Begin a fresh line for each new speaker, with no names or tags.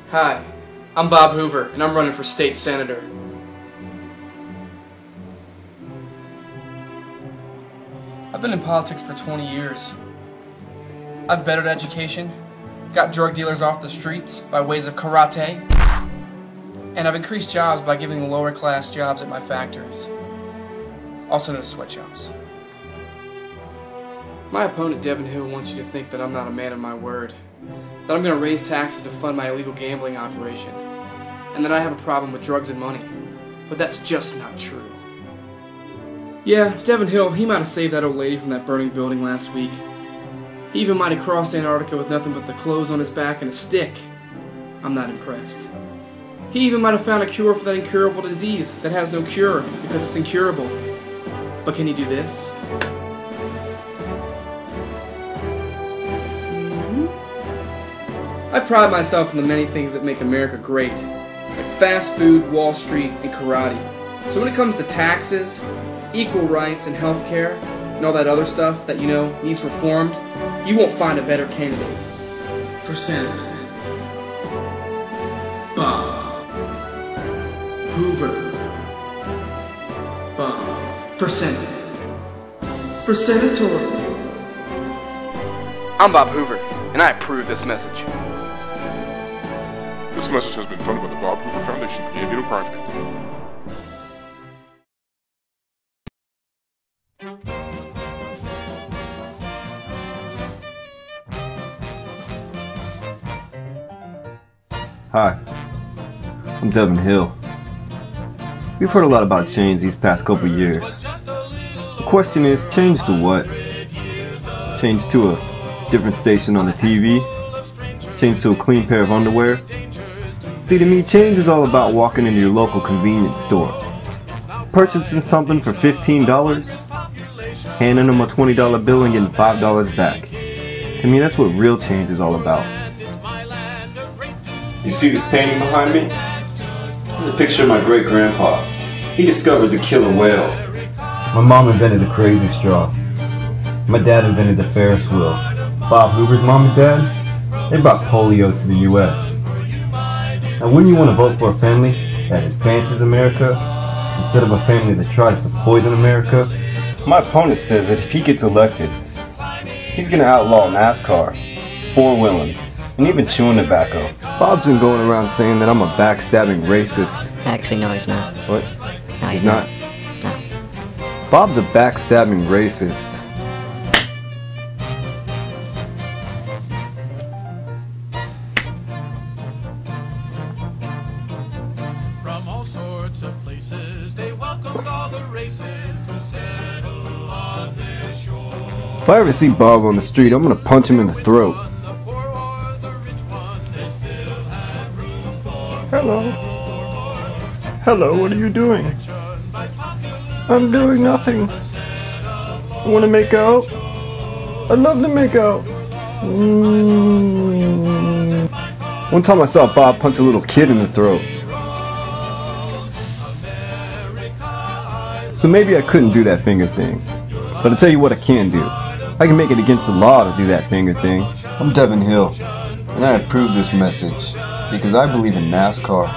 Hi, I'm Bob Hoover, and I'm running for state senator. I've been in politics for 20 years. I've bettered education, got drug dealers off the streets by ways of karate, and I've increased jobs by giving the lower class jobs at my factories, also known as sweatshops. My opponent, Devin, wants you to think that I'm not a man of my word, that I'm going to raise taxes to fund my illegal gambling operation, and that I have a problem with drugs and money. But that's just not true. Yeah, Devin Hill, he might have saved that old lady from that burning building last week. He even might have crossed Antarctica with nothing but the clothes on his back and a stick. I'm not impressed. He even might have found a cure for that incurable disease that has no cure because it's incurable. But can he do this? I pride myself in the many things that make America great, like fast food, Wall Street, and karate. So when it comes to taxes, equal rights, and healthcare, and all that other stuff that, needs reformed, you won't find a better candidate. For Senator, Bob Hoover. Bob. For Senator. For Senator. I'm Bob Hoover, and I approve this message.
This message has been funded by the Bob Hoover Foundation for Palladino Project.
Hi, I'm Devin Hill. We've heard a lot about change these past couple years. The question is, change to what? Change to a different station on the TV? Change to a clean pair of underwear? See, to me, change is all about walking into your local convenience store, purchasing something for $15, handing them a $20 bill and getting $5 back. To me, that's what real change is all about. You see this painting behind me? This is a picture of my great-grandpa. He discovered the killer whale. My mom invented the crazy straw. My dad invented the Ferris wheel. Bob Hoover's mom and dad, they brought polio to the U.S. Now wouldn't you want to vote for a family that advances America instead of a family that tries to poison America? My opponent says that if he gets elected, he's going to outlaw NASCAR, four-wheeling, and even chewing tobacco. Bob's been going around saying that I'm a backstabbing racist.
Actually, no, he's not.
What?
No,
he's not?
No.
Bob's a backstabbing racist.
From all sorts of places, they welcomed all the races to settle on this shore.
If I ever see Bob on the street, I'm gonna punch him in the throat. Hello. Hello, what are you doing? I'm doing nothing. You wanna make out? I'd love to make out. One time I saw Bob punch a little kid in the throat. So maybe I couldn't do that finger thing. But I'll tell you what I can do. I can make it against the law to do that finger thing. I'm Devin Hill, and I approve this message because I believe in NASCAR.